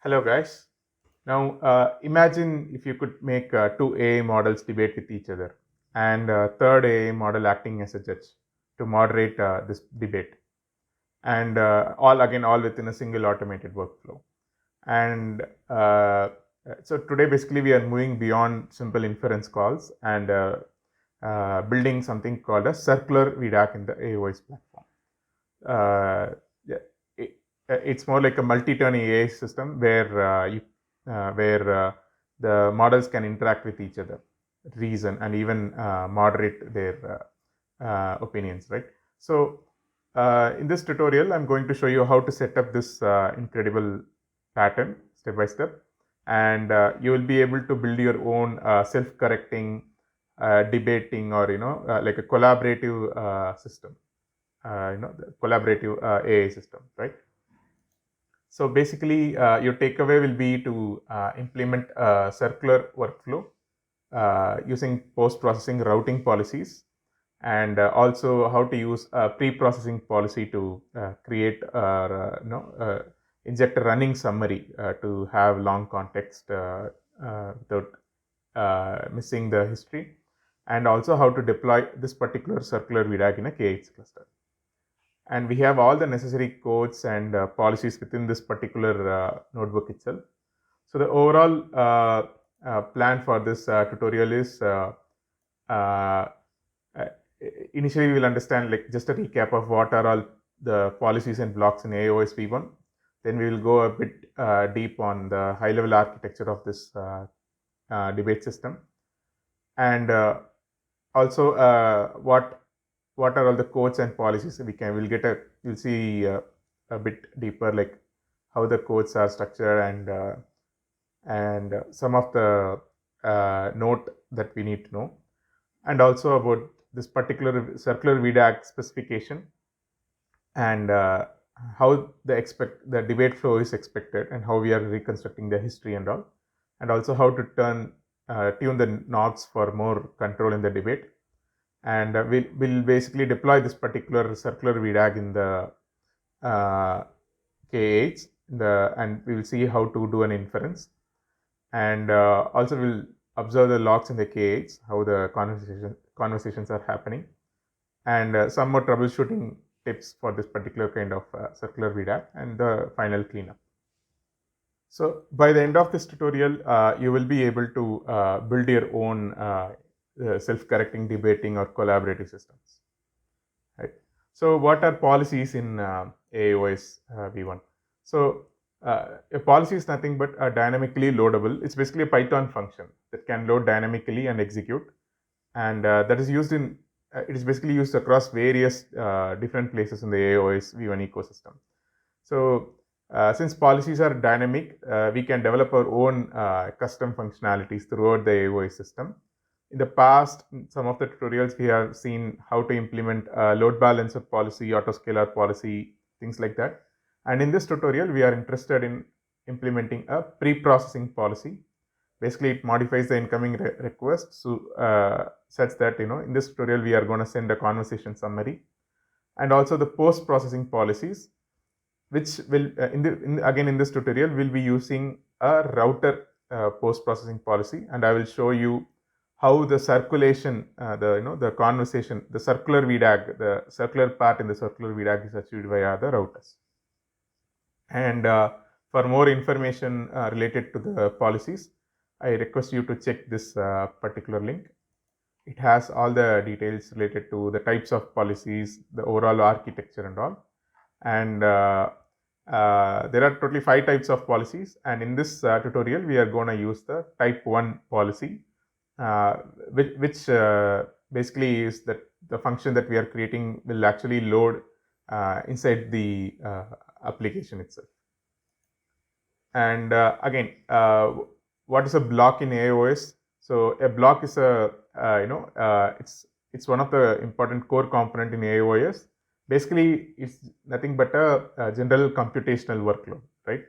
Hello guys. Now imagine if you could make two AI models debate with each other and third AI model acting as a judge to moderate this debate, and all within a single automated workflow. And so today basically we are moving beyond simple inference calls and building something called a circular vDAG in the AIOS platform. Yeah, it's more like a multi-turn AI system where the models can interact with each other, reason, and even moderate their opinions, right? So in this tutorial, I'm going to show you how to set up this incredible pattern step by step, and you will be able to build your own self-correcting, debating, or like a collaborative system. The collaborative AI system, right? So basically, your takeaway will be to implement a circular workflow using post-processing routing policies, and also how to use a pre-processing policy to create or inject a running summary to have long context without missing the history, and also how to deploy this particular circular vDAG in a KH cluster. And we have all the necessary codes and policies within this particular notebook itself. So the overall plan for this tutorial is initially we will understand like just a recap of what are all the policies and blocks in AIOS v1. Then we will go a bit deep on the high level architecture of this debate system, and also what are all the codes and policies we'll see a bit deeper, like how the codes are structured and some of the note that we need to know, and also about this particular circular vDAG specification and how the debate flow is expected and how we are reconstructing the history and all, and also how to tune the knobs for more control in the debate. And we'll basically deploy this particular circular vDAG in the KH, and we will see how to do an inference, and also we'll observe the logs in the KH, how the conversations are happening, and some more troubleshooting tips for this particular kind of circular vDAG, and the final cleanup. So by the end of this tutorial, you will be able to build your own self-correcting, debating, or collaborative systems. Right. So what are policies in AIOS v1? So a policy is nothing but a dynamically loadable. It's basically a Python function that can load dynamically and execute, and that is used in it is basically used across various different places in the AIOS v1 ecosystem. So since policies are dynamic, we can develop our own custom functionalities throughout the AIOS system. In the past, in some of the tutorials, we have seen how to implement a load balancer policy, autoscaler policy, things like that. And in this tutorial, we are interested in implementing a pre-processing policy. Basically, it modifies the incoming request such that, in this tutorial, we are going to send a conversation summary, and also the post-processing policies, which will, again in this tutorial, we'll be using a router post-processing policy, and I will show you how the circulation, the conversation, the circular vDAG, the circular part in the circular vDAG is achieved via the routers. And for more information related to the policies, I request you to check this particular link. It has all the details related to the types of policies, the overall architecture and all. And there are totally 5 types of policies, and in this tutorial, we are going to use the type 1 policy, which basically is that the function that we are creating will actually load inside the application itself. And again, what is a block in AIOS? So a block is it's one of the important core component in AIOS. Basically, it's nothing but a general computational workload, right?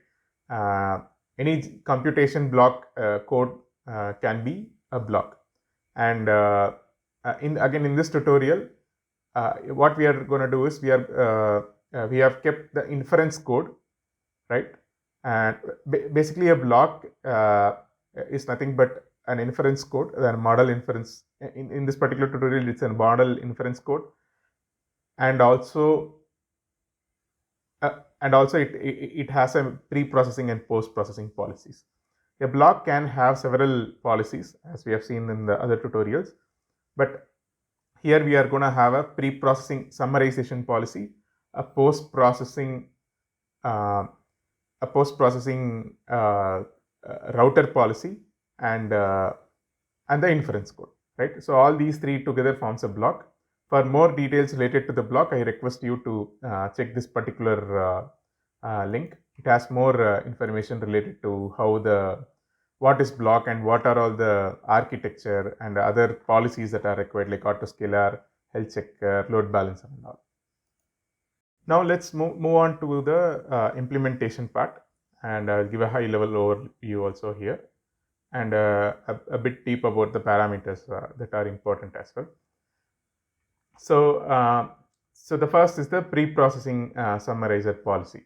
Any computation block code can be a block. And in this tutorial, what we are going to do is we have kept the inference code, right? And basically a block is nothing but an inference code, a model inference. In this particular tutorial, it's a model inference code, and also it has a pre-processing and post-processing policies. A block can have several policies, as we have seen in the other tutorials, but here we are going to have a pre-processing summarization policy, a post-processing router policy, and the inference code, right? So all these three together forms a block. For more details related to the block, I request you to check this particular link. It has more information related to what is block and what are all the architecture and other policies that are required, like autoscaler, health checker, load balancer, and all. Now let's move on to the implementation part, and I'll give a high level overview also here, and a bit deep about the parameters that are important as well. So the first is the pre-processing summarizer policy,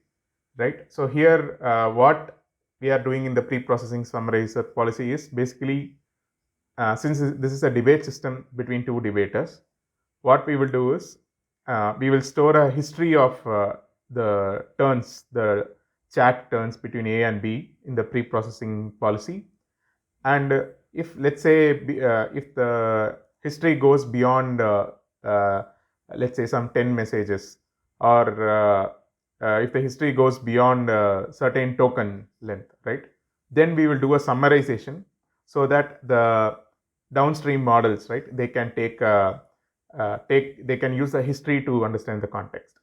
right? So here what we are doing in the pre-processing summarizer policy is basically, since this is a debate system between two debaters, what we will do is we will store a history of the chat turns between A and B in the pre-processing policy. And if, let's say, if the history goes beyond, let's say, some 10 messages, or if the history goes beyond certain token length, right, then we will do a summarization so that the downstream models, right, they can they can use the history to understand the context.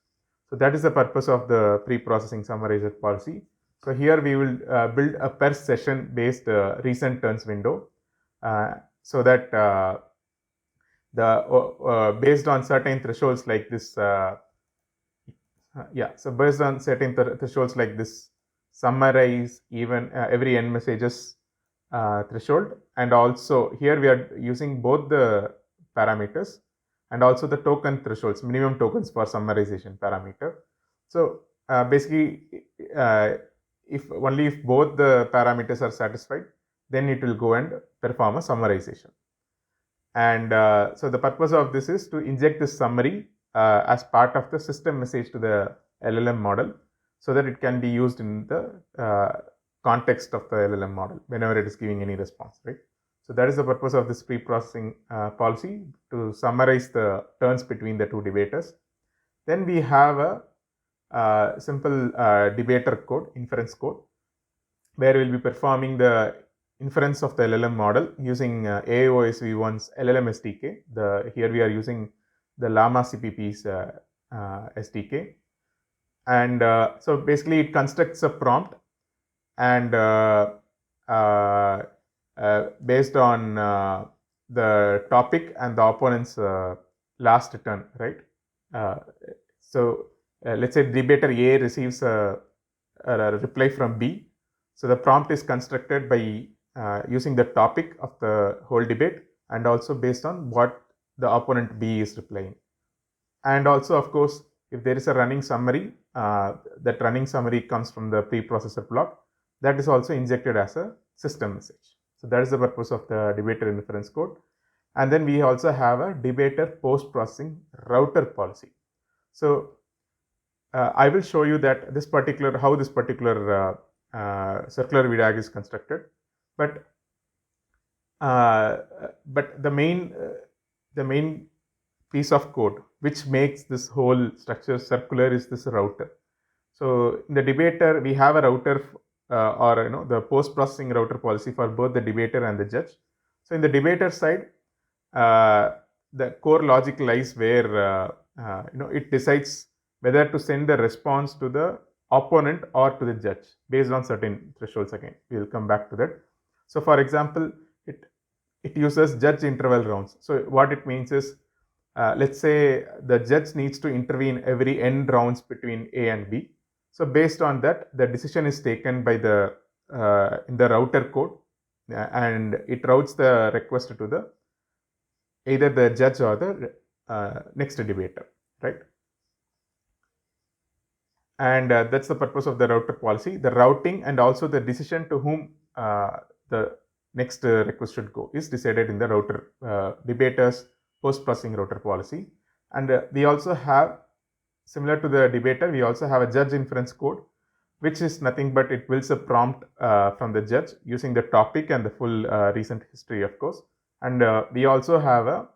So that is the purpose of the pre-processing summarizer policy. So here we will build a per session based recent turns window, so that based on certain thresholds like this, so based on certain thresholds like this, summarize even every n messages threshold, and also here we are using both the parameters and also the token thresholds, minimum tokens for summarization parameter. So basically, if both the parameters are satisfied, then it will go and perform a summarization. And so the purpose of this is to inject this summary as part of the system message to the LLM model, so that it can be used in the context of the LLM model whenever it is giving any response, right? So that is the purpose of this pre-processing policy, to summarize the turns between the two debaters. Then we have a simple debater code, inference code, where we'll be performing the inference of the LLM model using AIOS v1's LLM SDK. Here we are using the Llama CPP's SDK. And so basically it constructs a prompt, and based on the topic and the opponent's last turn, right? So let's say debater A receives a reply from B. So the prompt is constructed by using the topic of the whole debate, and also based on what the opponent B is replying. And also, of course, if there is a running summary, that running summary comes from the preprocessor block, that is also injected as a system message. So that is the purpose of the debater inference code. And then we also have a debater post-processing router policy. So I will show you that how this particular circular vDAG is constructed. But the main piece of code which makes this whole structure circular is this router. So in the debater, we have a router or the post-processing router policy for both the debater and the judge. So in the debater side, the core logic lies where it decides whether to send the response to the opponent or to the judge based on certain thresholds. Again, we will come back to that. So for example, it uses judge interval rounds. So what it means is, let's say the judge needs to intervene every n rounds between A and B. So based on that, the decision is taken by the in the router code, and it routes the request to either the judge or the next debater, right? and that's the purpose of the router policy. The routing and also the decision to whom the next request should go is decided in the router debater's post-processing router policy. And we also have, similar to the debater, we also have a judge inference code, which is nothing but it builds a prompt from the judge using the topic and the full recent history, of course. And we also have a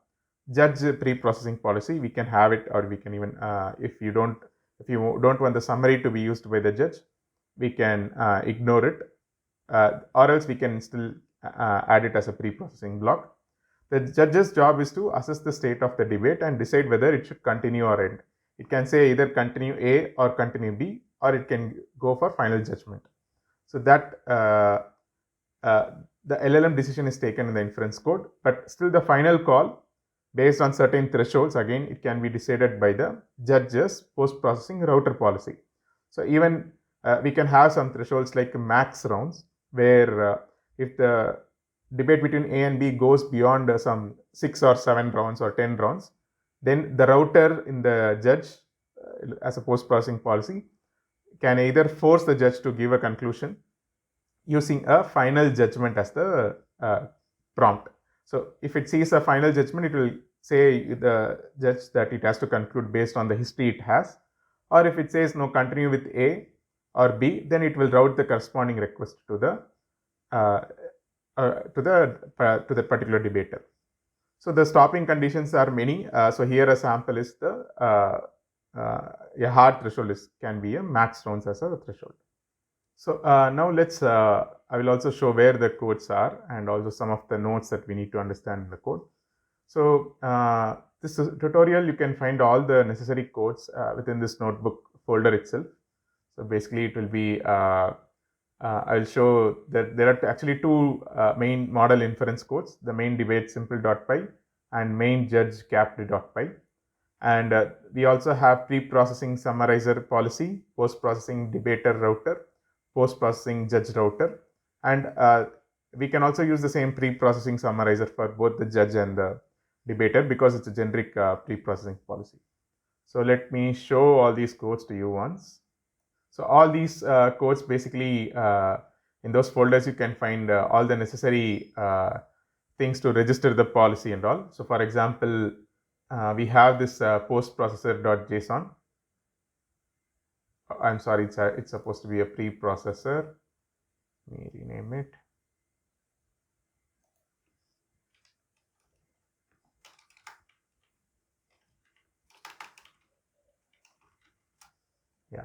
judge pre-processing policy. We can have it, or we can even, if you don't want the summary to be used by the judge, we can ignore it, or else we can still add it as a pre-processing block. The judge's job is to assess the state of the debate and decide whether it should continue or end. It can say either continue A or continue B, or it can go for final judgment. So that the LLM decision is taken in the inference code, but still the final call based on certain thresholds, again, it can be decided by the judge's post-processing router policy. So even we can have some thresholds like max rounds, where if the debate between A and B goes beyond some 6 or 7 rounds or 10 rounds, then the router in the judge as a post-processing policy can either force the judge to give a conclusion using a final judgment as the prompt. So if it sees a final judgment, it will say the judge that it has to conclude based on the history it has, or if it says no, continue with A or B, then it will route the corresponding request to the particular debater. So the stopping conditions are many. So here a sample is the a hard threshold can be a max rounds as a threshold. So now let's, I will also show where the codes are and also some of the notes that we need to understand in the code. So this tutorial, you can find all the necessary codes within this notebook folder itself. So basically it will be, I'll show that there are actually two main model inference codes, the main debate simple.py and main judge capped.py. And we also have pre-processing summarizer policy, post-processing debater router, post-processing judge router, and we can also use the same pre-processing summarizer for both the judge and the debater because it's a generic pre-processing policy. So let me show all these codes to you once. So all these codes basically in those folders you can find all the necessary things to register the policy and all. So for example, we have this postprocessor.json. I'm sorry, it's supposed to be a preprocessor. Let me rename it. Yeah.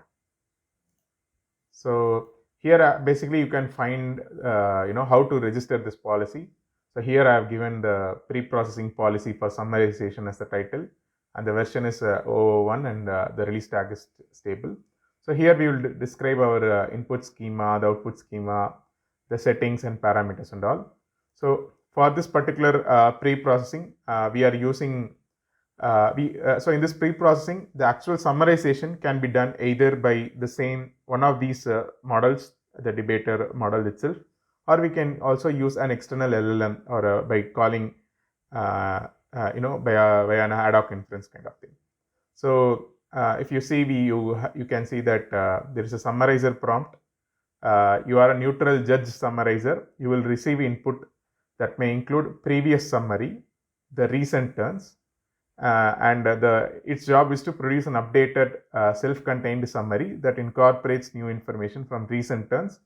So here basically you can find how to register this policy. So here I have given the pre-processing policy for summarization as the title, and the version is 001 and the release tag is stable. So here we will describe our input schema, the output schema, the settings and parameters and all. So for this particular pre-processing, we are using, so in this pre-processing, the actual summarization can be done either by the same one of these models, the debater model itself, or we can also use an external LLM or by calling, by an ad hoc inference kind of thing. So if you see, you can see that there is a summarizer prompt. You are a neutral judge summarizer. You will receive input that may include previous summary, the recent turns, and its job is to produce an updated self-contained summary that incorporates new information from recent turns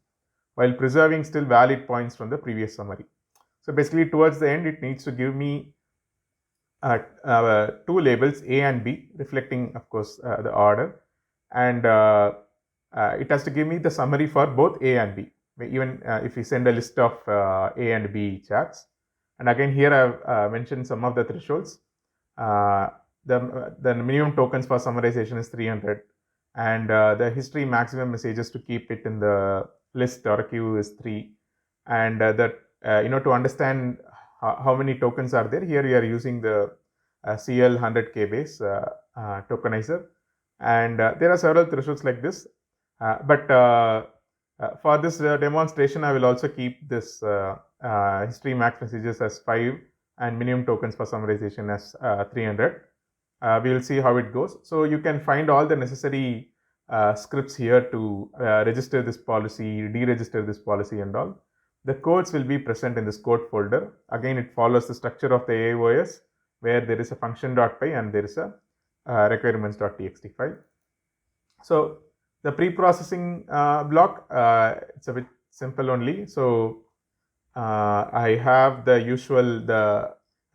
while preserving still valid points from the previous summary. So basically towards the end, it needs to give me two labels, A and B, reflecting of course the order, and it has to give me the summary for both A and B, even if we send a list of A and B charts. And again here I have mentioned some of the thresholds. The minimum tokens for summarization is 300, and the history maximum messages to keep it in the list or queue is 3, and to understand how many tokens are there, here we are using the CL 100K base tokenizer, and there are several thresholds like this, but for this demonstration I will also keep this history max messages as 5 and minimum tokens for summarization as 300. We will see how it goes. So you can find all the necessary scripts here to register this policy, deregister this policy and all. The codes will be present in this code folder. Again, it follows the structure of the AIOS, where there is a function.py and there is a requirements.txt file. So the pre-processing block, it's a bit simple only. So I have the usual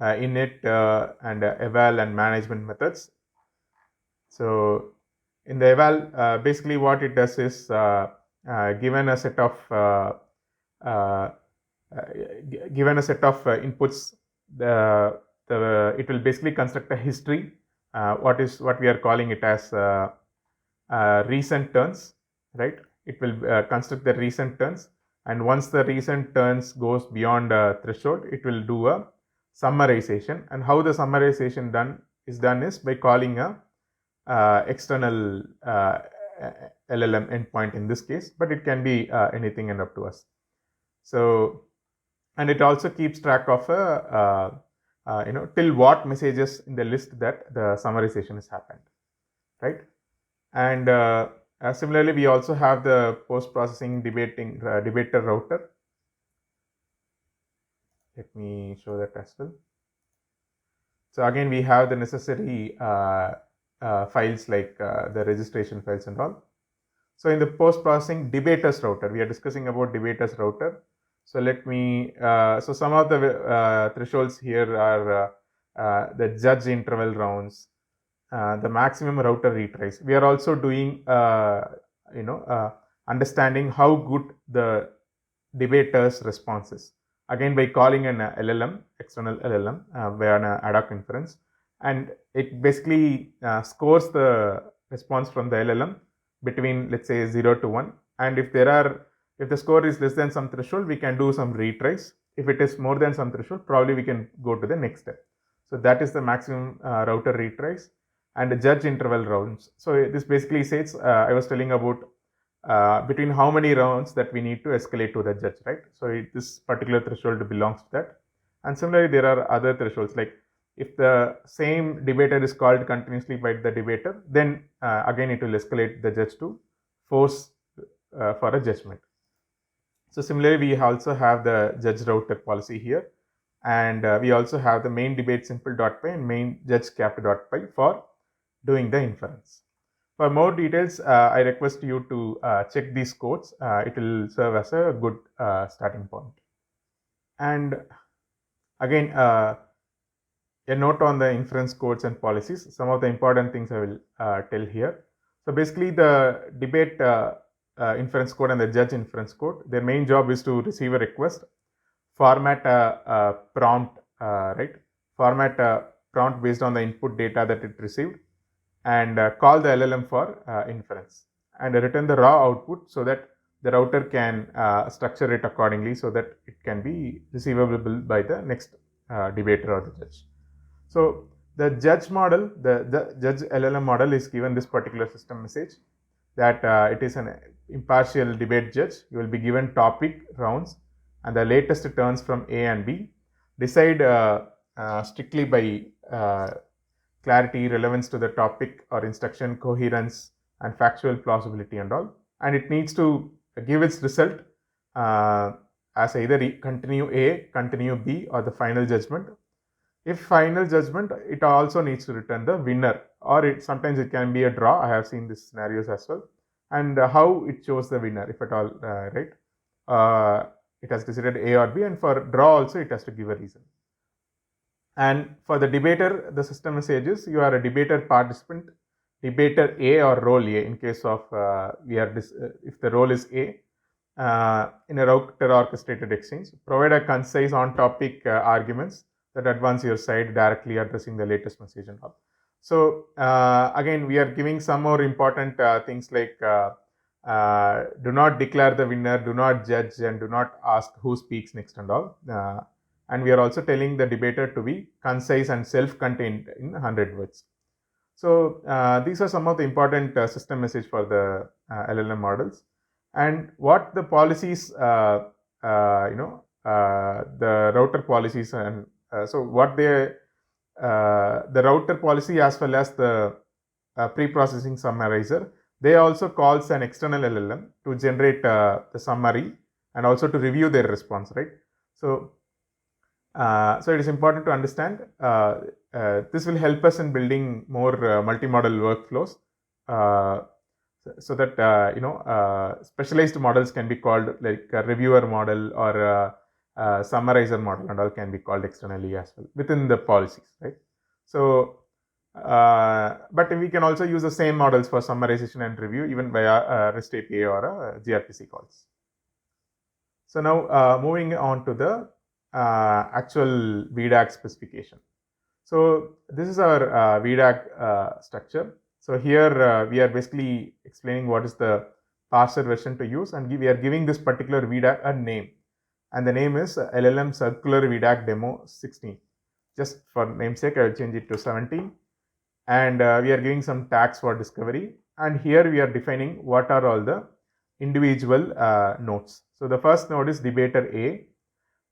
init and eval and management methods. So in the eval, basically what it does is given a set of inputs, it will basically construct a history. What we are calling it as recent turns, right? It will construct the recent turns, and once the recent turns goes beyond a threshold, it will do a summarization. And how the summarization is done is by calling a external LLM endpoint in this case, but it can be anything and up to us. So, and it also keeps track of till what messages in the list that the summarization has happened, right? And similarly, we also have the post-processing debater router. Let me show that as well. So again, we have the necessary files like the registration files and all. So in the post-processing debaters router, we are discussing about debaters router. So let me, so some of the thresholds here are the judge interval rounds, the maximum router retries. We are also doing, understanding how good the debater's response is. Again, by calling an LLM, external LLM, via an ad hoc inference, and it basically scores the response from the LLM between, let's say, 0 to 1. And if the score is less than some threshold, we can do some retries. If it is more than some threshold, probably we can go to the next step. So that is the maximum router retries. And the judge interval rounds. So this basically says, I was telling about between how many rounds that we need to escalate to the judge, right? So this particular threshold belongs to that. And similarly, there are other thresholds, like if the same debater is called continuously by the debater, then again it will escalate the judge to force for a judgment. So similarly, we also have the judge router policy here, and we also have the main debate simple.py and main judge capped.py for doing the inference. For more details, I request you to check these codes. It will serve as a good starting point. And again, a note on the inference codes and policies. Some of the important things I will tell here. So basically, the debate inference code and the judge inference code, their main job is to receive a request, format a prompt, right? Format a prompt based on the input data that it received, and call the LLM for inference, and return the raw output so that the router can structure it accordingly so that it can be receivable by the next debater or the judge. So the judge model, the judge LLM model is given this particular system message that it is an impartial debate judge. You will be given topic rounds and the latest turns from A and B. Decide strictly by clarity, relevance to the topic or instruction, coherence, and factual plausibility and all. And it needs to give its result as either continue A, continue B, or the final judgment. If final judgment, it also needs to return the winner, or sometimes it can be a draw. I have seen these scenarios as well. And how it shows the winner, if at all, right? It has decided A or B, and for draw also it has to give a reason. And for the debater, the system messages, you are a debater participant, debater A or role A in case of if the role is A, in a router orchestrated exchange. Provide a concise on topic arguments that advance your side directly addressing the latest message and all. So again, we are giving some more important things like do not declare the winner, do not judge, and do not ask who speaks next and all. And we are also telling the debater to be concise and self-contained in 100 words. So these are some of the important system message for the LLM models. And what the policies, the router policies, and so what the router policy as well as the pre-processing summarizer, they also calls an external LLM to generate the summary and also to review their response, right? So, so it is important to understand this will help us in building more multimodal workflows so that specialized models can be called like a reviewer model or a summarizer model and all can be called externally as well within the policies, right? So, but we can also use the same models for summarization and review even via REST API or gRPC calls. So now moving on to the actual vDAG specification. So this is our vDAG structure. So here we are basically explaining what is the parser version to use, and we are giving this particular vDAG a name, and the name is LLM Circular vDAG Demo 16. Just for namesake, I will change it to 17, and we are giving some tags for discovery, and here we are defining what are all the individual nodes. So the first node is debater A,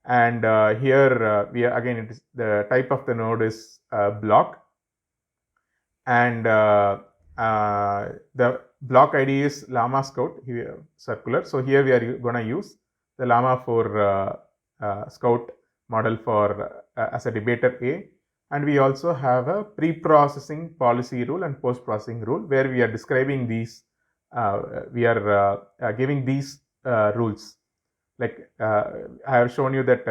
and here we are again, it is the type of the node is block, and the block ID is llama scout here circular. So here we are going to use the llama 4 scout model for as a debater A, and we also have a pre-processing policy rule and post-processing rule where we are describing these we are giving these rules. Like I have shown you that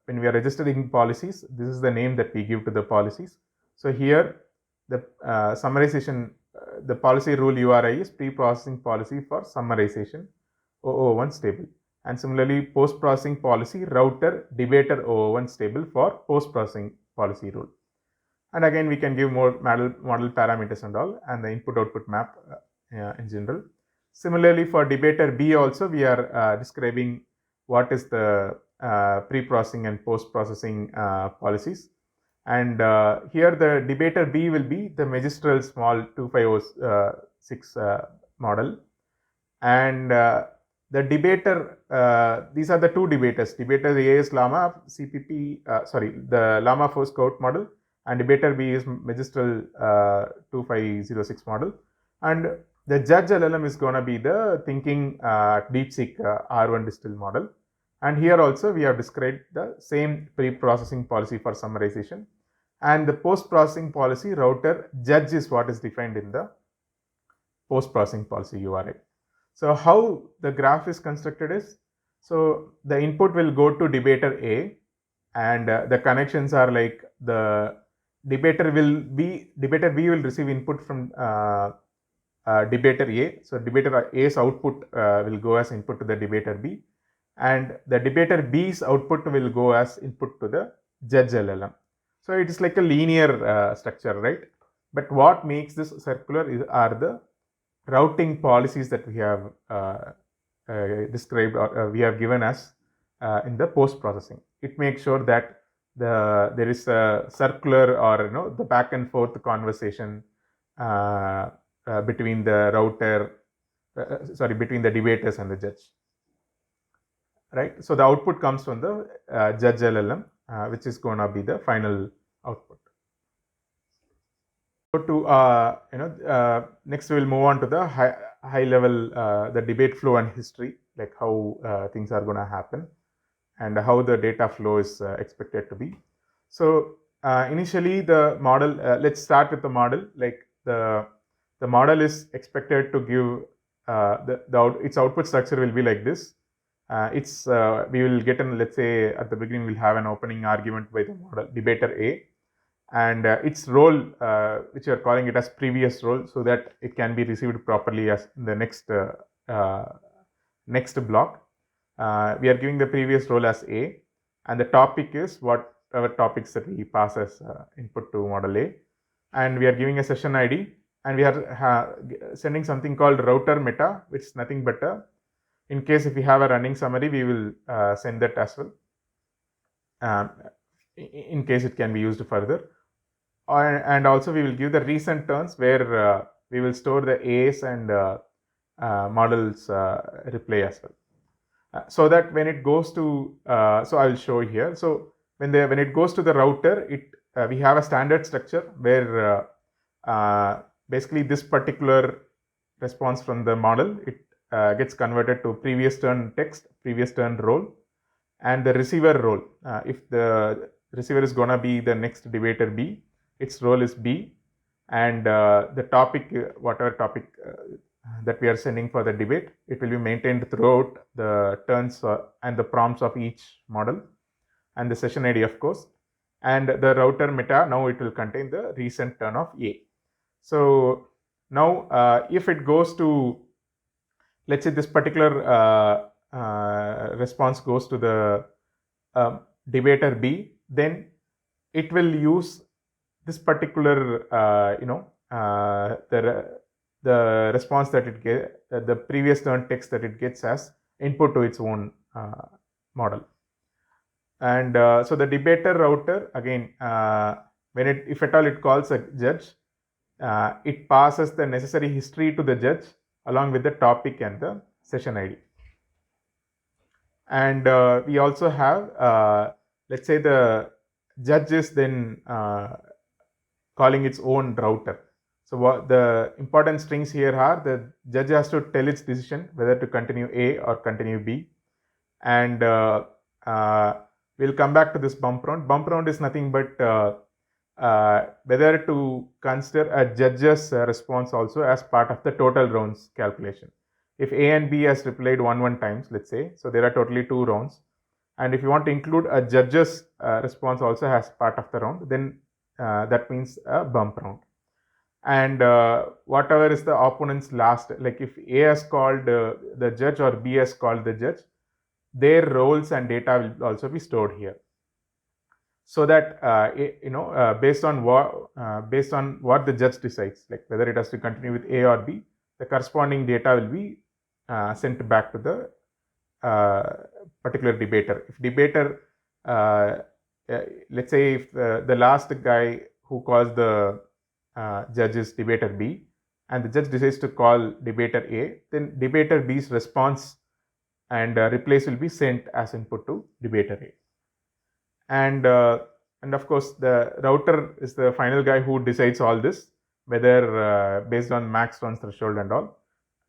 when we are registering policies, this is the name that we give to the policies. So here the summarization, the policy rule URI is pre-processing policy for summarization 001 stable, and similarly post-processing policy router debater 001 stable for post-processing policy rule. And again, we can give more model parameters and all, and the input-output map in general. Similarly, for debater B also, we are describing what is the pre-processing and post-processing policies. And here the debater B will be the magistral small 2506 model. And the debater, these are the two debaters. Debater A is llama CPP, the llama 4 scout model, and debater B is magistral 2506 model. And the judge LLM is going to be the thinking DeepSeek R1 distill model. And here also we have described the same pre-processing policy for summarization. And the post-processing policy router judge is what is defined in the post-processing policy URI. So how the graph is constructed is, so the input will go to debater A, and the connections are like the debater B will receive input from debater A. So debater A's output will go as input to the debater B, and the debater B's output will go as input to the judge LLM. So it is like a linear structure, right? But what makes this circular are the routing policies that we have described or we have given as in the post processing. It makes sure that there is a circular or the back and forth conversation between the router, between the debaters and the judge, right? So the output comes from the judge LLM, which is going to be the final output. So to next we will move on to the high level the debate flow and history, like how things are going to happen and how the data flow is expected to be. So initially the model, let's start with the model. Like the model is expected to give its output structure will be like this. We will get an, let's say at the beginning we'll have an opening argument by the model debater A, and its role, which we are calling it as previous role, so that it can be received properly as in the next block. We are giving the previous role as A, and the topic is whatever topics that we pass as input to model A, and we are giving a session ID, and we are sending something called router meta, which is nothing but in case if we have a running summary, we will send that as well, in case it can be used further. And also we will give the recent turns where we will store the A's and models replay as well, so that when it goes to so I will show here. So when it goes to the router, we have a standard structure where basically this particular response from the model, it gets converted to previous turn text, previous turn role, and the receiver role. If the receiver is gonna be the next debater B, its role is B, and the topic, whatever topic that we are sending for the debate, it will be maintained throughout the turns and the prompts of each model, and the session ID, of course. And the router meta, now it will contain the recent turn of A. So now if it goes to, let's say this particular response goes to the debater B, then it will use this particular the response that it gets, the previous turn text that it gets as input to its own model. And so the debater router, again, when it, if at all it calls a judge, it passes the necessary history to the judge along with the topic and the session ID. And we also have, let's say the judge is then calling its own router. So what the important strings here are, the judge has to tell its decision whether to continue A or continue B. And we'll come back to this bump round. Bump round is nothing but whether to consider a judge's response also as part of the total rounds calculation. If A and B has replied 1 times, let's say, so there are totally 2 rounds. And if you want to include a judge's response also as part of the round, then that means a bump round. And whatever is the opponent's last, like if A has called the judge or B has called the judge, their roles and data will also be stored here. So that based on what the judge decides, like whether it has to continue with A or B, the corresponding data will be sent back to the particular debater. If debater, let's say if the last guy who calls the judge is debater B, and the judge decides to call debater A, then debater B's response and replace will be sent as input to debater A. And of course the router is the final guy who decides all this, whether based on max runs threshold and all,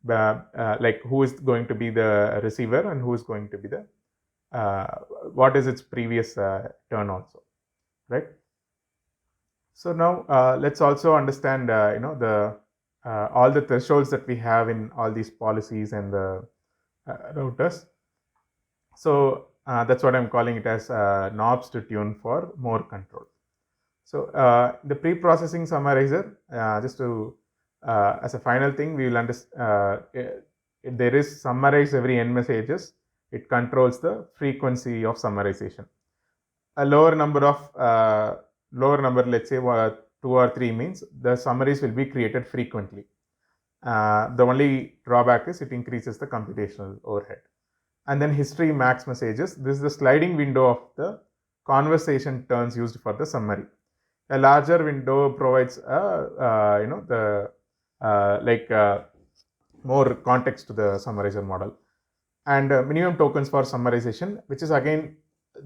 like who is going to be the receiver and who is going to be the what is its previous turn also, right? So now let's also understand the all the thresholds that we have in all these policies and the routers. So that's what I'm calling it as knobs to tune for more control. So the pre-processing summarizer, just to as a final thing, we will understand there is summarize every n messages. It controls the frequency of summarization. A lower number, let's say 2 or 3 means the summaries will be created frequently. The only drawback is it increases the computational overhead. And then history max messages. This is the sliding window of the conversation turns used for the summary. A larger window provides more context to the summarizer model. And minimum tokens for summarization, which is again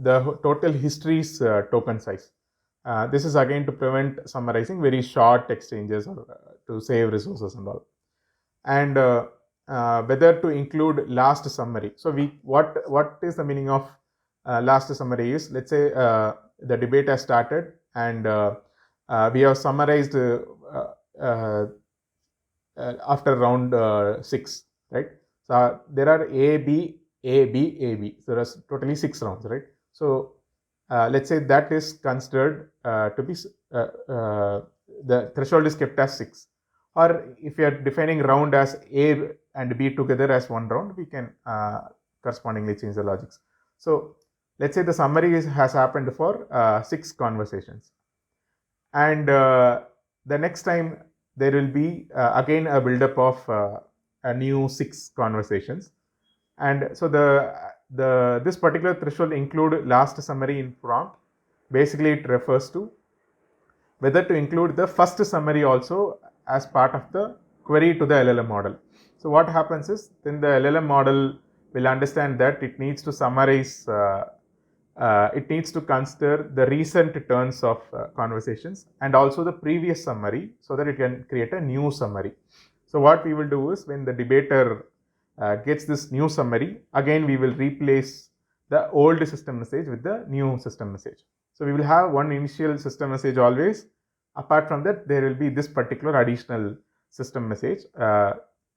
the total history's token size. This is again to prevent summarizing very short exchanges or to save resources and all. And whether to include last summary. So what is the meaning of last summary is, let's say the debate has started and we have summarized after round 6, right? So there are A, B, A, B, A, B. So there's totally 6 rounds, right? So let's say that is considered to be the threshold is kept as 6. Or if you are defining round as A and B together as 1 round, we can correspondingly change the logics. So let's say the summary has happened for 6 conversations, and the next time there will be again a buildup of a new 6 conversations. And so this particular threshold include last summary in prompt. Basically it refers to whether to include the first summary also as part of the query to the LLM model. So what happens is, then the LLM model will understand that it needs to summarize, it needs to consider the recent turns of conversations and also the previous summary so that it can create a new summary. So what we will do is when the debater gets this new summary, again we will replace the old system message with the new system message. So we will have one initial system message always. Apart from that, there will be this particular additional system message,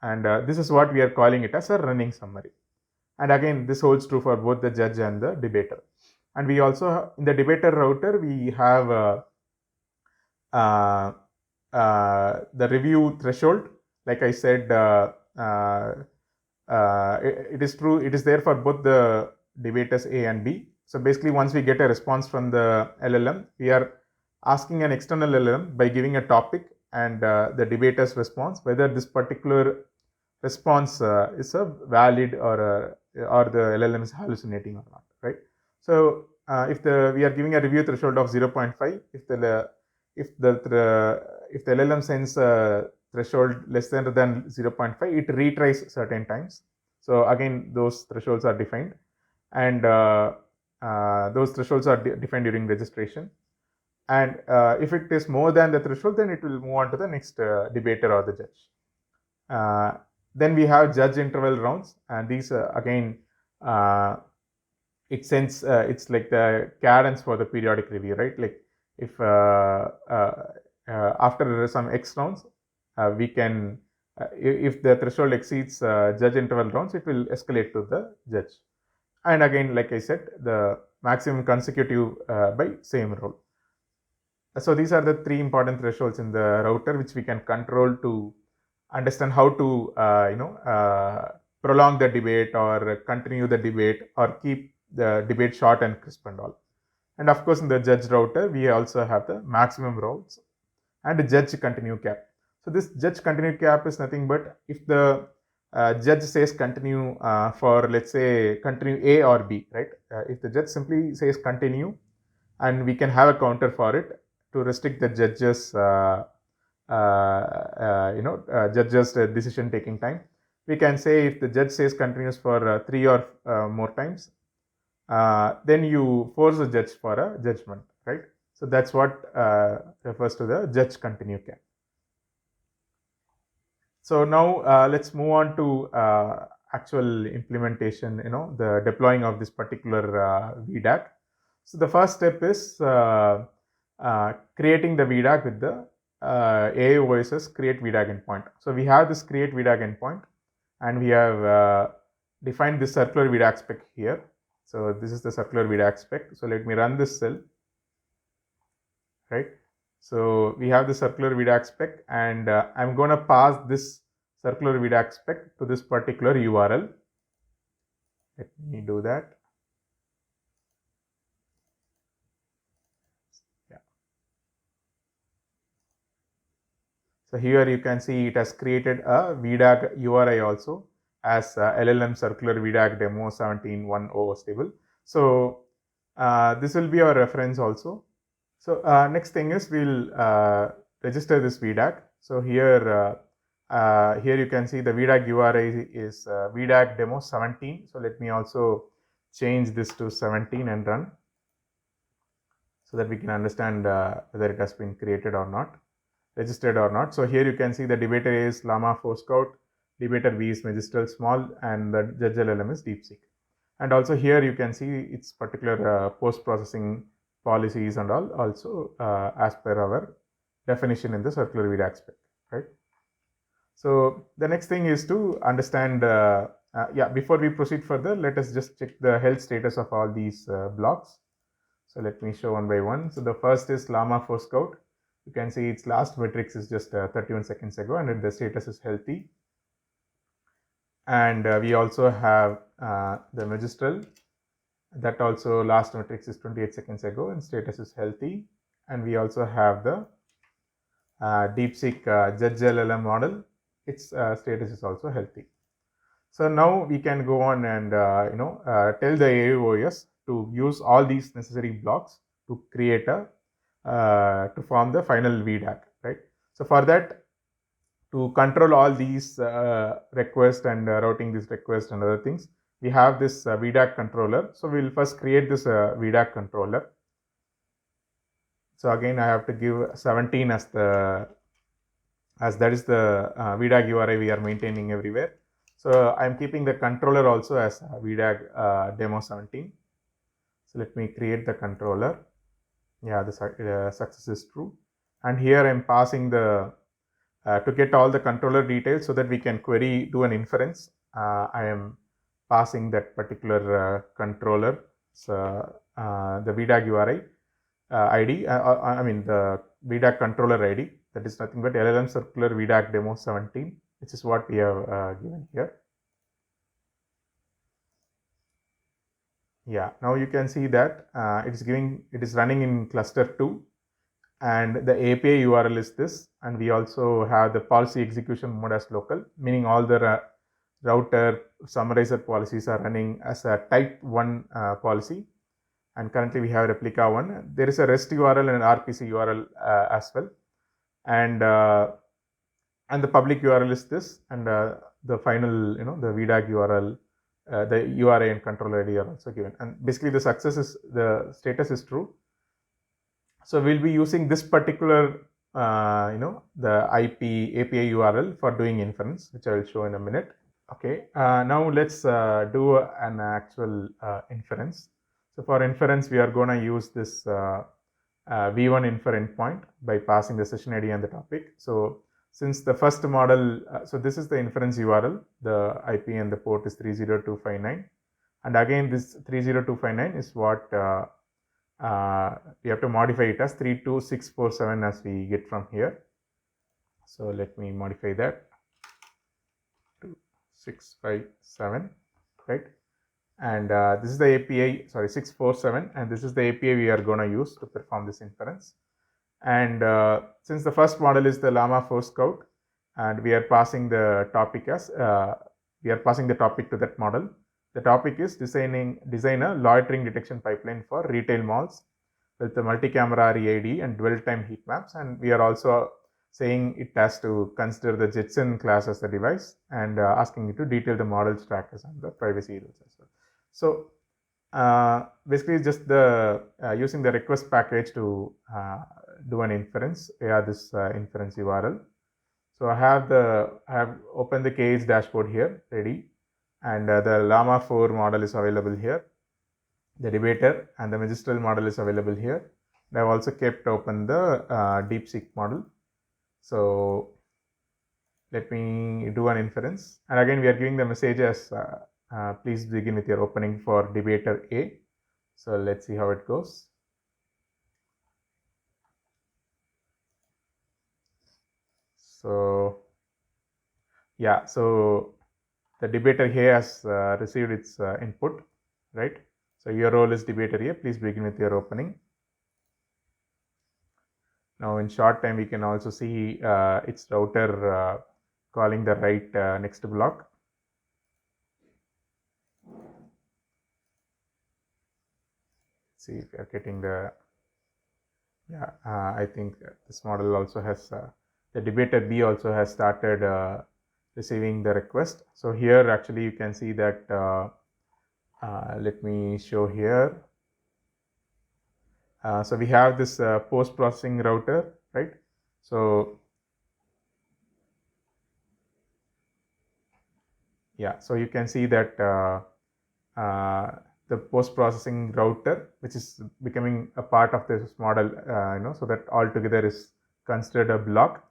and this is what we are calling it as a running summary. And again, this holds true for both the judge and the debater. And we also, in the debater router, we have the review threshold. Like I said, it is true, it is there for both the debaters A and B. So basically, once we get a response from the LLM, we are asking an external LLM by giving a topic and the debater's response, whether this particular response is a valid or the LLM is hallucinating or not, right? So if we are giving a review threshold of 0.5, if the LLM sends a threshold less than 0.5, it retries certain times. So again, those thresholds are defined, and those thresholds are defined during registration. And if it is more than the threshold, then it will move on to the next debater or the judge. Then we have judge interval rounds, and these again, it sends, it's like the cadence for the periodic review, right? Like if after some X rounds, we can, if the threshold exceeds judge interval rounds, it will escalate to the judge. And again, like I said, the maximum consecutive by same role. So these are the three important thresholds in the router, which we can control to understand how to prolong the debate or continue the debate or keep the debate short and crisp and all. And of course, in the judge router, we also have the maximum rounds and the judge continue cap. So this judge continue cap is nothing but if the judge says continue for, let's say, continue A or B, right? If the judge simply says continue, and we can have a counter for it to restrict the judge's judge's decision taking time. We can say if the judge says continues for 3 or more times, then you force the judge for a judgment, right? So that's what refers to the judge continue cap. So now let's move on to actual implementation, the deploying of this particular vDAG. So the first step is creating the vDAG with the AIOS's create vDAG endpoint. So we have this create vDAG endpoint, and we have defined this circular vDAG spec here. So this is the circular vDAG spec. So let me run this cell, right? So we have the circular vDAG spec, and I'm going to pass this circular vDAG spec to this particular URL. Let me do that. Yeah. So here you can see it has created a vDAG URI also as LLM circular vDAG demo 17.1.0 stable. So this will be our reference also. So next thing is we'll register this vDAG. So here you can see the vDAG URI is vDAG demo 17. So let me also change this to 17 and run, so that we can understand whether it has been created or not, registered or not. So here you can see the debater A is Llama 4 Scout, debater B is Magistral Small, and the judge LLM is DeepSeek. And also here you can see its particular post-processing policies and all also as per our definition in the circular vDAG spec, right? So the next thing is to understand, before we proceed further, let us just check the health status of all these blocks. So let me show one by one. So the first is Llama 4 Scout. You can see its last metrics is just 31 seconds ago, and the status is healthy. And we also have the Magistral, that also last metrics is 28 seconds ago and status is healthy. And we also have the DeepSeek Judge LLM model, its status is also healthy. So now we can go on and tell the AIOS to use all these necessary blocks to create a to form the final vDAG, right? So for that, to control all these requests and routing these requests and other things, we have this vDAG controller. So we'll first create this vDAG controller. So again, I have to give 17 as the as that is the vDAG URI we are maintaining everywhere. So I'm keeping the controller also as vDAG demo 17. So let me create the controller. Yeah, the success is true. And here I'm passing the to get all the controller details so that we can do an inference. I am passing that particular controller, so the vDAG URI ID, I mean the vDAG controller ID, that is nothing but LLM circular vDAG demo 17, which is what we have given here. Yeah, now you can see that it is running in cluster 2, and the API URL is this, and we also have the policy execution mode as local, meaning all the router summarizer policies are running as a type 1 policy, and currently we have replica 1. There is a REST URL and an RPC URL as well, and the public URL is this, and the final, the vDAG URL, the URI and controller ID are also given, and basically the status is true. So we'll be using this particular the IP API URL for doing inference, which I will show in a minute. Okay, now let's do an actual inference. So for inference, we are going to use this v1 infer endpoint by passing the session ID and the topic. So since the first model, so this is the inference URL, the IP and the port is 30259, and again this 30259 is what we have to modify it as 32647 as we get from here. So let me modify that to 657, right? And this is the API, sorry, 647, and this is the API we are going to use to perform this inference. And since the first model is the Llama 4 Scout, and we are passing the topic as we are passing the topic to that model. The topic is design a loitering detection pipeline for retail malls with the multi-camera REID and dwell time heat maps, and we are also saying it has to consider the Jetson class as the device, and asking it to detail the model trackers and the privacy rules as well. So basically just the using the request package to do an inference via this inference URL. So I have opened the KH dashboard here ready, and the Llama 4 model is available here. The debater and the magistral model is available here. And I've also kept open the DeepSeek model. So let me do an inference, and again we are giving the message as please begin with your opening for debater A. So let's see how it goes. So yeah, so the debater here has received its input, right? So your role is debater A, please begin with your opening. Now in short time we can also see its router calling the right next block. Let's see if we are getting the, yeah, I think this model also has, the debater B also has started receiving the request. So here actually you can see that, let me show here. So we have this post-processing router, right? So yeah, so you can see that the post-processing router, which is becoming a part of this model, so that altogether is considered a block.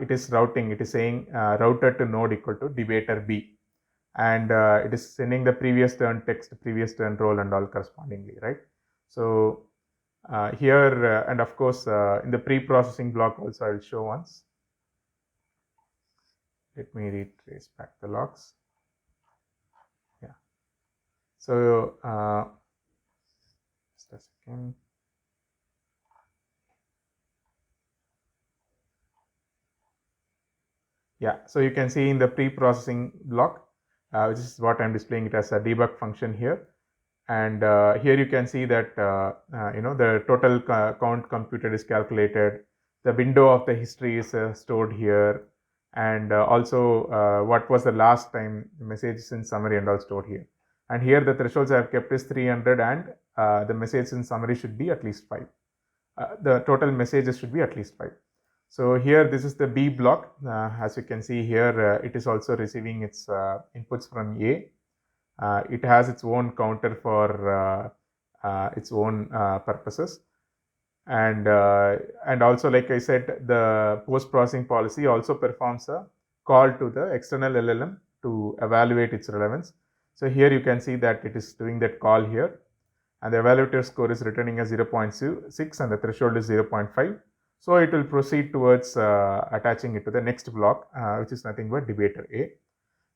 It is routing, it is saying router to node equal to debater B, and it is sending the previous turn text, previous turn role and all correspondingly, right? So here and of course in the pre-processing block also I will show once. Let me retrace back the logs. Yeah. So just a second. Yeah, so you can see in the pre-processing block, which is what I'm displaying it as a debug function here. And here you can see that the total count computed is calculated. The window of the history is stored here, and also what was the last time the messages in summary and all stored here. And here the thresholds I have kept is 300, and the message in summary should be at least 5. The total messages should be at least 5. So here, this is the B block. As you can see here, it is also receiving its inputs from A. It has its own counter for its own purposes. And also, like I said, the post-processing policy also performs a call to the external LLM to evaluate its relevance. So here you can see that it is doing that call here, and the evaluator score is returning as 0.6 and the threshold is 0.5. So it will proceed towards attaching it to the next block, which is nothing but debater A.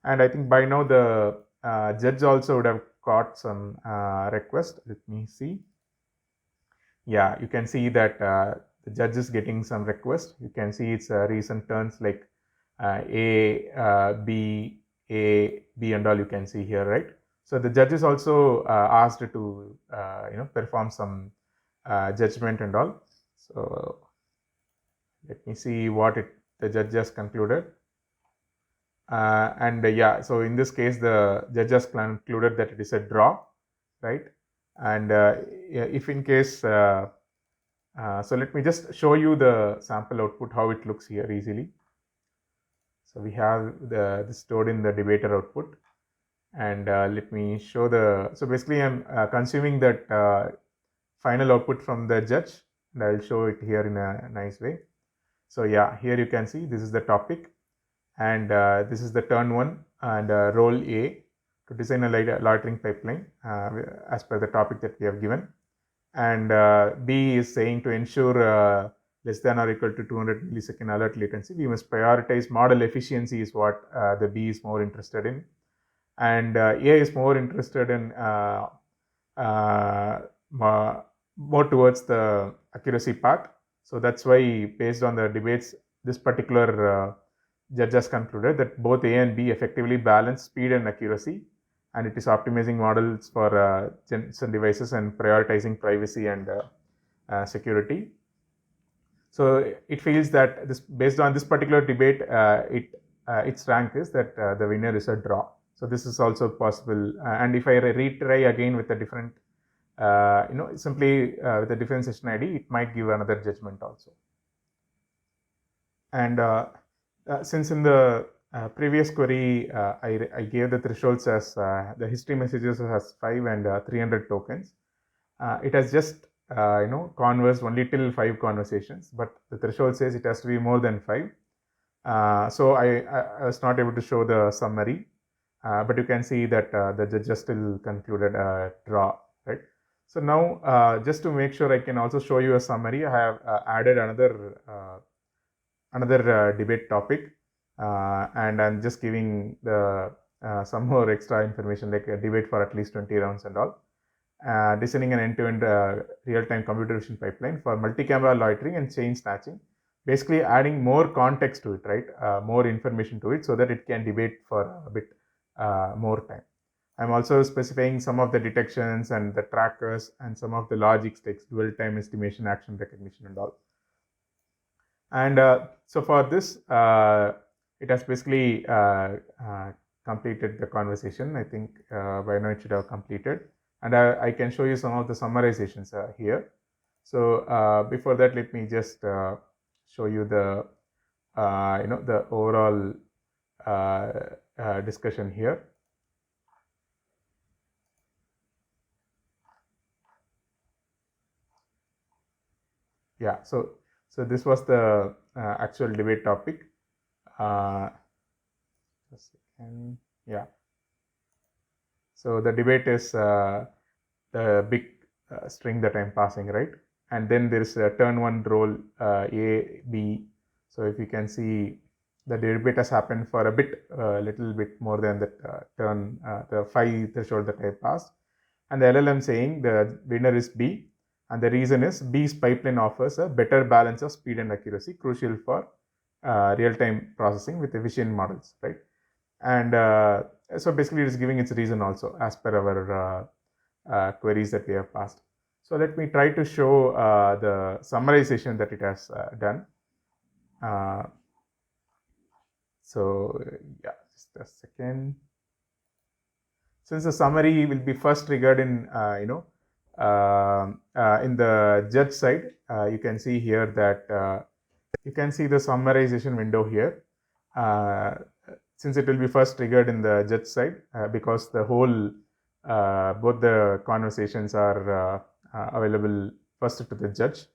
And I think by now the judge also would have got some request. Let me see. Yeah, you can see that the judge is getting some request. You can see its recent turns like A, B, A, B and all you can see here, right? So the judge is also asked to perform some judgment and all. So let me see what the judge has concluded. Yeah, so in this case, the judge has concluded that it is a draw, right? And if in case, so let me just show you the sample output, how it looks here easily. So we have this stored in the debater output, and let me show so basically I'm consuming that final output from the judge, and I'll show it here in a nice way. So yeah, here you can see this is the topic, and this is the turn 1 and role A to design a loitering pipeline as per the topic that we have given. And B is saying to ensure less than or equal to 200 millisecond alert latency, we must prioritize model efficiency is what the B is more interested in. And A is more interested in more towards the accuracy part. So that's why, based on the debates, this particular judge has concluded that both A and B effectively balance speed and accuracy, and it is optimizing models for Jensen devices and prioritizing privacy and security. So it feels that based on this particular debate, its rank is that the winner is a draw. So this is also possible. And if I retry again with a different, simply with a different session ID, it might give another judgment also. And since in the previous query, I gave the thresholds as the history messages as 5 and 300 tokens. It has just conversed only till 5 conversations, but the threshold says it has to be more than 5. So I was not able to show the summary, but you can see that the judge has still concluded a draw, right? So now, just to make sure I can also show you a summary, I have added another debate topic, and I'm just giving some more extra information like a debate for at least 20 rounds and all. Designing an end-to-end real-time computer vision pipeline for multi-camera loitering and chain snatching, basically adding more context to it, right? More information to it so that it can debate for a bit more time. I'm also specifying some of the detections and the trackers and some of the logics like dual time estimation, action recognition and all. And so for this, it has basically completed the conversation. I think by now it should have completed. And I can show you some of the summarizations here. So before that, let me just show you the the overall discussion here. Yeah, so this was the actual debate topic. Just a second. Yeah. So the debate is the big string that I'm passing, right? And then there is a turn 1 role A, B. So if you can see, the debate has happened for a bit, little bit more than that turn, the 5 threshold that I passed. And the LLM saying the winner is B. And the reason is B's pipeline offers a better balance of speed and accuracy, crucial for real-time processing with efficient models, right? And so basically it is giving its reason also as per our queries that we have passed. So let me try to show the summarization that it has done. So yeah, just a second. Since the summary will be first triggered in in the judge side, you can see here that You can see the summarization window here. Since it will be first triggered in the judge side, because the whole both the conversations are available first to the judge.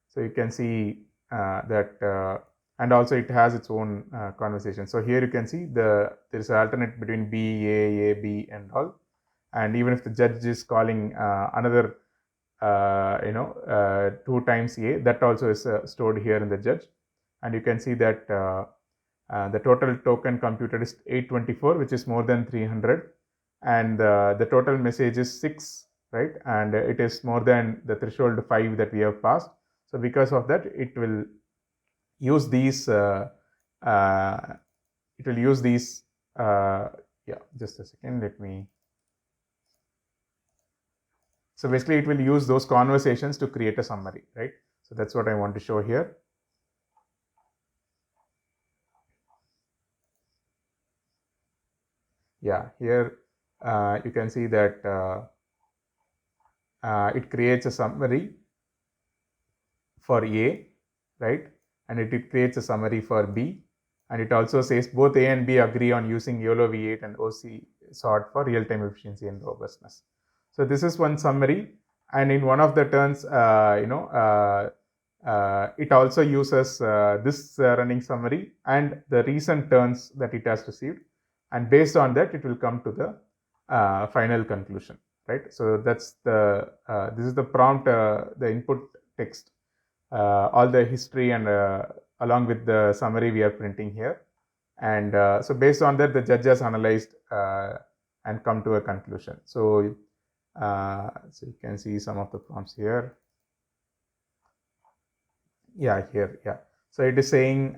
So you can see that, and also it has its own conversation. So here you can see there is an alternate between B, A, B, and all. And even if the judge is calling another 2 times A, that also is stored here in the judge. And you can see that the total token computed is 824, which is more than 300, and the total message is 6, right? And it is more than the threshold 5 that we have passed. So because of that, it will use these. Yeah, just a second. Let me. So basically, it will use those conversations to create a summary, right? So that's what I want to show here. Yeah, here you can see that it creates a summary for A, right? And it creates a summary for B. And it also says both A and B agree on using YOLO V8 and OC sort for real-time efficiency and robustness. So this is one summary. And in one of the turns, it also uses this running summary and the recent turns that it has received. And based on that, it will come to the final conclusion, right? So that's the this is the prompt, the input text, all the history, and along with the summary we are printing here. And so based on that, the judge has analyzed and come to a conclusion. So you can see some of the prompts here. Yeah, here, yeah. So it is saying,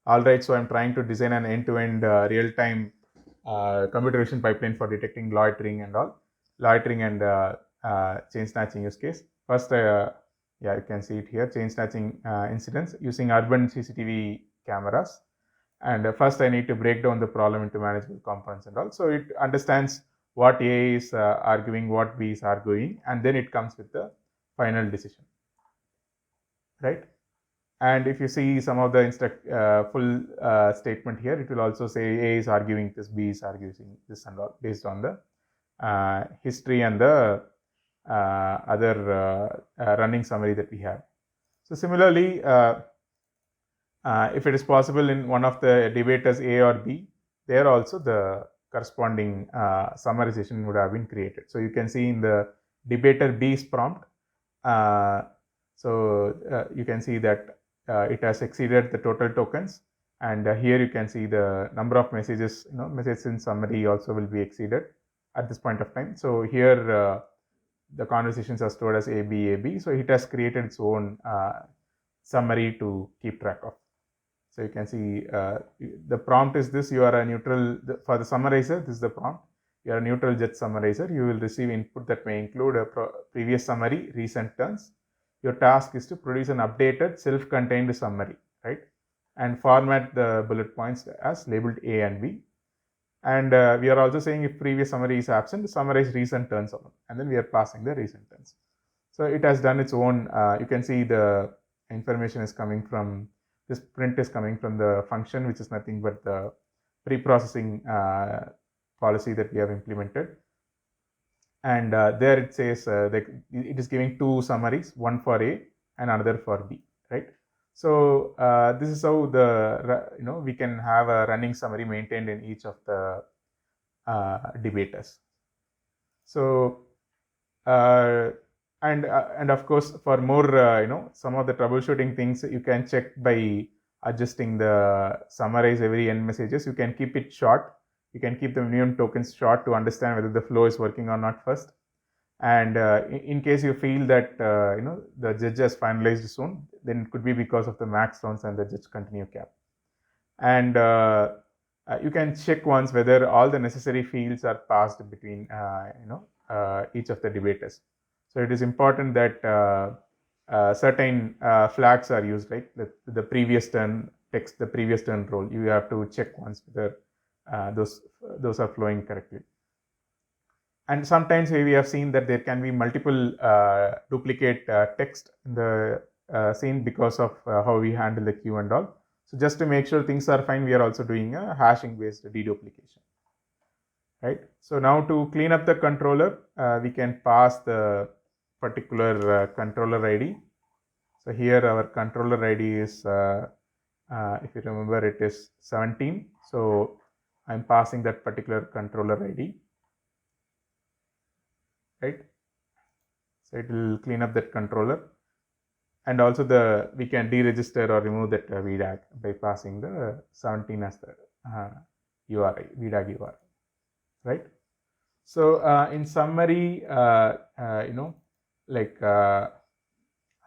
all right, so I'm trying to design an end-to-end real-time computer vision pipeline for detecting loitering and chain snatching use case. First, yeah, you can see it here, chain snatching incidents using urban CCTV cameras. And first I need to break down the problem into manageable components and all. So it understands what A is arguing, what B is arguing, and then it comes with the final decision, right? And if you see some of the full statement here, it will also say A is arguing this, B is arguing this, and all, based on the history and the other running summary that we have. So similarly, if it is possible in one of the debaters A or B, there also the corresponding summarization would have been created. So you can see in the debater B's prompt, you can see that it has exceeded the total tokens, and here you can see the number of messages, messages in summary also will be exceeded at this point of time. So here the conversations are stored as AB. So it has created its own summary to keep track of. So you can see the prompt is this: you are a neutral, for the summarizer, this is the prompt. You are a neutral judge summarizer. You will receive input that may include a previous summary, recent turns. Your task is to produce an updated self-contained summary, right? And format the bullet points as labeled A and B. And we are also saying if previous summary is absent, summarize recent turns alone. And then we are passing the recent turns. So it has done its own, you can see the information is coming from, this print is coming from the function, which is nothing but the pre-processing policy that we have implemented. And there it says that it is giving two summaries, one for A and another for B, right? So this is how we can have a running summary maintained in each of the debaters. So and of course, for more some of the troubleshooting things you can check by adjusting the summarize every end messages. You can keep it short. You can keep the minimum tokens short to understand whether the flow is working or not first. And in case you feel that the judge has finalized soon, then it could be because of the max rounds and the judge continue cap. And you can check once whether all the necessary fields are passed between each of the debaters. So it is important that certain flags are used, like the previous turn text, the previous turn role. You have to check once whether those are flowing correctly. And sometimes we have seen that there can be multiple duplicate text in the seen because of how we handle the queue and all. So just to make sure things are fine, we are also doing a hashing based deduplication. Right. So now to clean up the controller, we can pass the particular controller ID. So here our controller ID is, if you remember, it is 17. So I'm passing that particular controller ID. Right. So it will clean up that controller, and also we can deregister or remove that vDAG by passing the 17 as the URI, vDAG URI. Right. So in summary,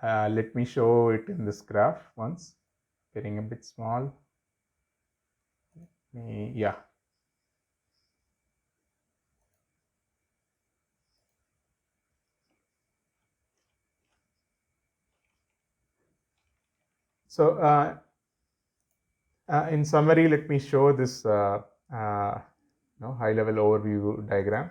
let me show it in this graph once. Getting a bit small. Yeah. So in summary, let me show this high-level overview diagram.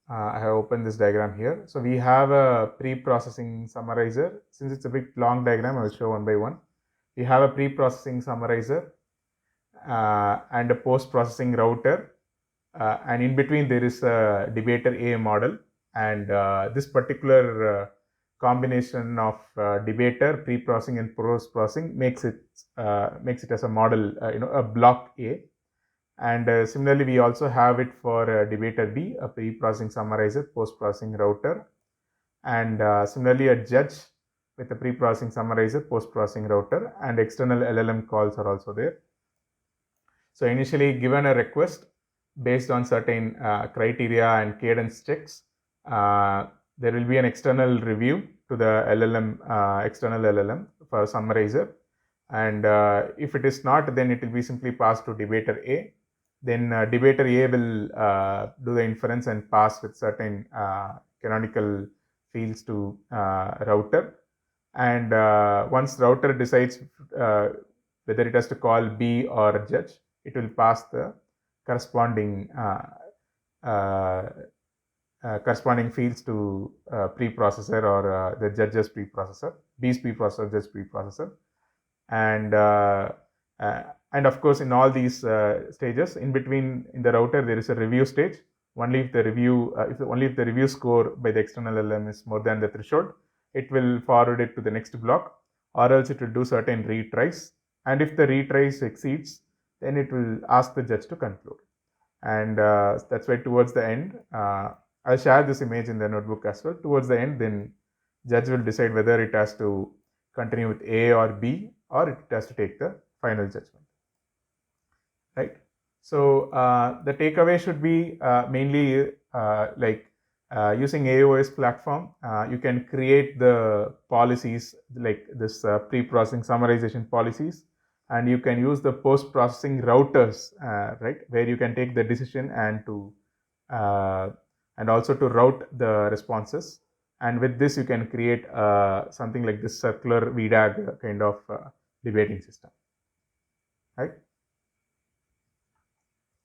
I have opened this diagram here. So we have a pre-processing summarizer. Since it's a bit long diagram, I will show one by one. We have a pre-processing summarizer and a post-processing router, and in between there is a debater A model, and this particular combination of debater, pre-processing and post-processing makes it as a model, a block A. And similarly, we also have it for debater B, a pre-processing summarizer, post-processing router, and similarly a judge with a pre-processing summarizer, post-processing router, and external LLM calls are also there. So initially, given a request based on certain criteria and cadence checks, there will be an external review to the LLM, external LLM for summarizer. And if it is not, then it will be simply passed to debater A. Then debater A will do the inference and pass with certain canonical fields to router. And once router decides whether it has to call B or judge, it will pass the corresponding corresponding fields to preprocessor or the judge's preprocessor, B's preprocessor, judge's preprocessor. And of course, in all these stages, in between in the router, there is a review stage. Only if the review score by the external LLM is more than the threshold, it will forward it to the next block, or else it will do certain retries. And if the retries exceeds, then it will ask the judge to conclude. And that's why towards the end, I'll share this image in the notebook as well. Towards the end, then judge will decide whether it has to continue with A or B, or it has to take the final judgment. Right. So the takeaway should be mainly using AIOS platform, you can create the policies like this pre-processing summarization policies, and you can use the post-processing routers, right, where you can take the decision and to and also to route the responses. And with this, you can create something like this circular vDAG kind of debating system, right?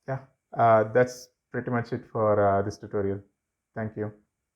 Yeah, that's pretty much it for this tutorial. Thank you.